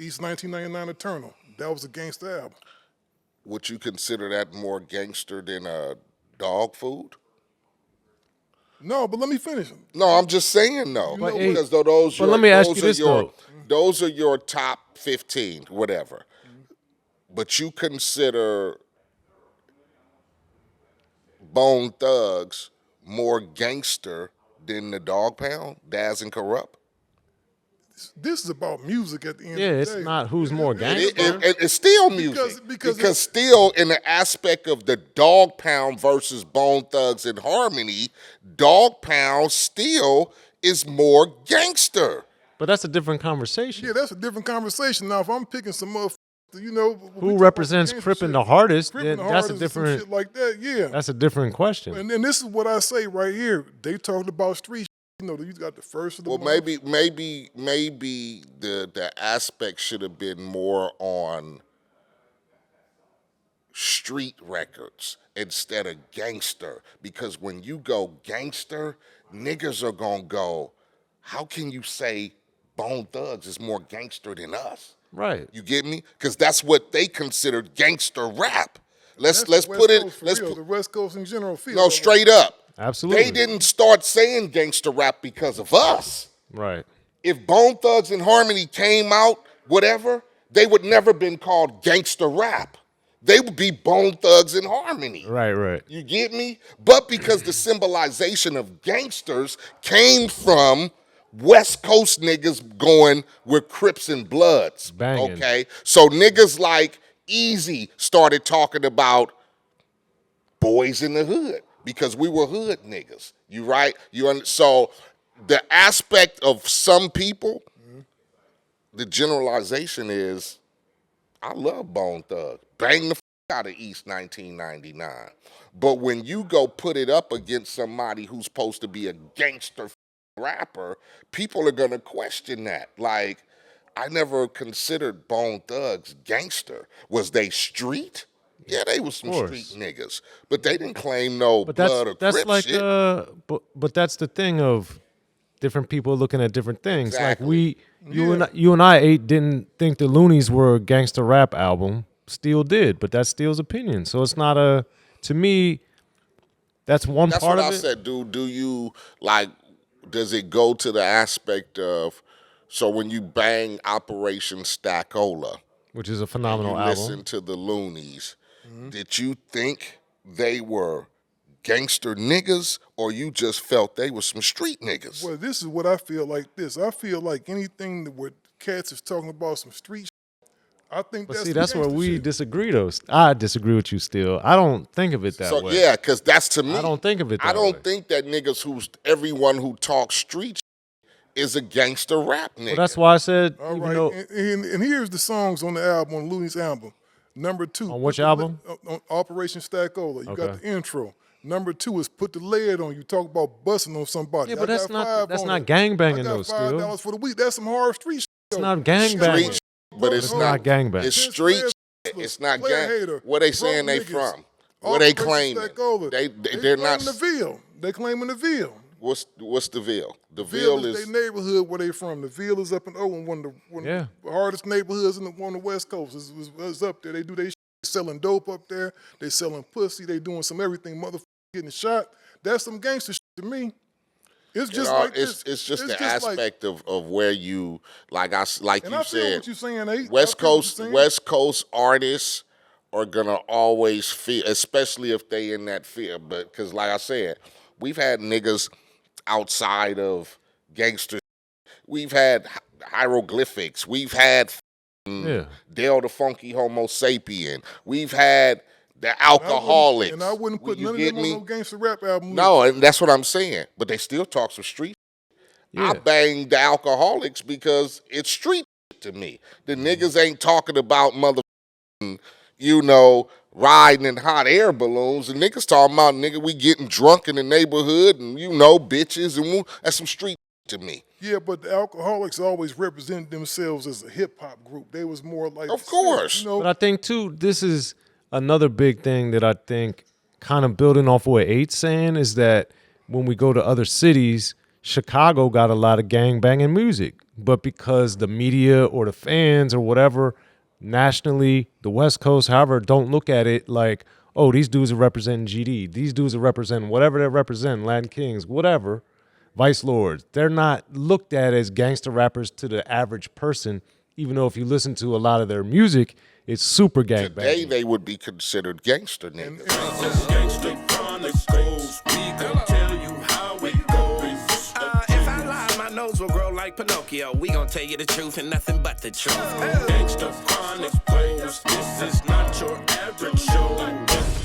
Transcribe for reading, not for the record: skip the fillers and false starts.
East 1999 Eternal. That was a gangster album. Would you consider that more gangster than dog food? No, but let me finish. No, I'm just saying no. But because those let me ask you this, though. Those are your top 15, whatever. But you consider Bone Thugs more gangster than the Dogg Pound, Daz and Corrupt? This is about music at the end of the day. It's not who's more gangster. It's still music. Because still in the aspect of the Dogg Pound versus Bone Thugs in Harmony, Dogg Pound still is more gangster. But that's a different conversation. Yeah, that's a different conversation. Now, if I'm picking some motherfuckers, you know, who represents Crip and the hardest, then that's a different shit like that. Yeah, that's a different question. And this is what I say right here. They talked about street. You know, you got the first of the month. maybe the aspect should have been more on street records instead of gangster. Because when you go gangster, niggas are gonna go, how can you say Bone Thugs is more gangster than us? Right. You get me? Because that's what they considered gangster rap. Let's put it. The West Coast in general feel. No, straight up. Absolutely. They didn't start saying gangster rap because of us. Right. If Bone Thugs and Harmony came out, whatever, they would never been called gangster rap. They would be Bone Thugs and Harmony. Right. You get me? But because the symbolization of gangsters came from West Coast niggas going with Crips and Bloods. Banging. Okay? So niggas like Easy started talking about boys in the hood. Because we were hood niggas, you right? So the aspect of some people, the generalization is, I love Bone Thug, bang the out of East 1999. But when you go put it up against somebody who's supposed to be a gangster rapper, people are gonna question that. Like, I never considered Bone Thugs gangster. Was they street? Yeah, they was some street niggas, but they didn't claim no blood or Crip like, shit. But that's the thing of different people looking at different things. Exactly. Like you and I Eiht didn't think the Loonies were a gangster rap album. Steele did, but that's Steele's opinion. So it's not to me, that's one part of it. That's what I said, dude. Do you, like, does it go to the aspect of, so when you bang Operation Stackola, which is a phenomenal and you album. listen to the Loonies, did you think they were gangster niggas, or you just felt they were some street niggas? Well, this is what I feel like this. I feel like anything that where cats is talking about some street shit, I think that's where we disagree, though. I disagree with you still. I don't think of it that way. Yeah, because that's to me. I don't think of it that way. I don't think that niggas everyone who talks street is a gangster rap nigga. Well, that's why I said, all right. And here's the songs on the album, on Looney's album. Number 2. On which album? On Operation Stackola. You got the intro. Number 2 is Put the Lead on. You talk about busting on somebody. Yeah, but that's not gangbanging though, still. $5 for the week. That's some hard street shit. It's not gangbanging. But it's not gangbang. It's street. It's not gang. Where they saying they from? Where they claiming? They're not. They claiming the Ville. What's the Ville? The Ville is their neighborhood where they from. The Ville is up in Owen, one of the hardest neighborhoods on the West Coast. It's up there. They do they selling dope up there. They selling pussy. They doing some everything. Motherfucker getting shot. That's some gangster shit to me. It's just like this. It's just the aspect of where you like you said. What you're saying, Eiht. West Coast artists are gonna always feel, especially if they in that field. But because like I said, we've had niggas outside of gangster. We've had hieroglyphics. We've had Dale the Funky Homo Sapien. We've had the Alcoholics. And I wouldn't put none of them on no gangster rap album. No, and that's what I'm saying. But they still talk some street. Yeah. I bang the Alcoholics because it's street to me. The niggas ain't talking about riding in hot air balloons. And niggas talking about, we getting drunk in the neighborhood and, bitches. And that's some street to me. Yeah, but the Alcoholics always represented themselves as a hip-hop group. They was more like... Of course. But I think, too, this is another big thing that I think kind of building off what Eiht's saying is that when we go to other cities, Chicago got a lot of gang-banging music. but because the media or the fans or whatever, nationally, the West Coast, however, don't look at it like, oh, these dudes are representing GD. These dudes are representing whatever they represent, Latin Kings, whatever, Vice Lords. They're not looked at as gangster rappers to the average person, even though if you listen to a lot of their music, it's super gangbang. Today they would be considered gangster niggas. Gangster Chronicles, we gon' tell you how it goes. If I lie, my nose will grow like Pinocchio. We gon' tell you the truth and nothing but the truth. Gangster Chronicles, this is not your average show.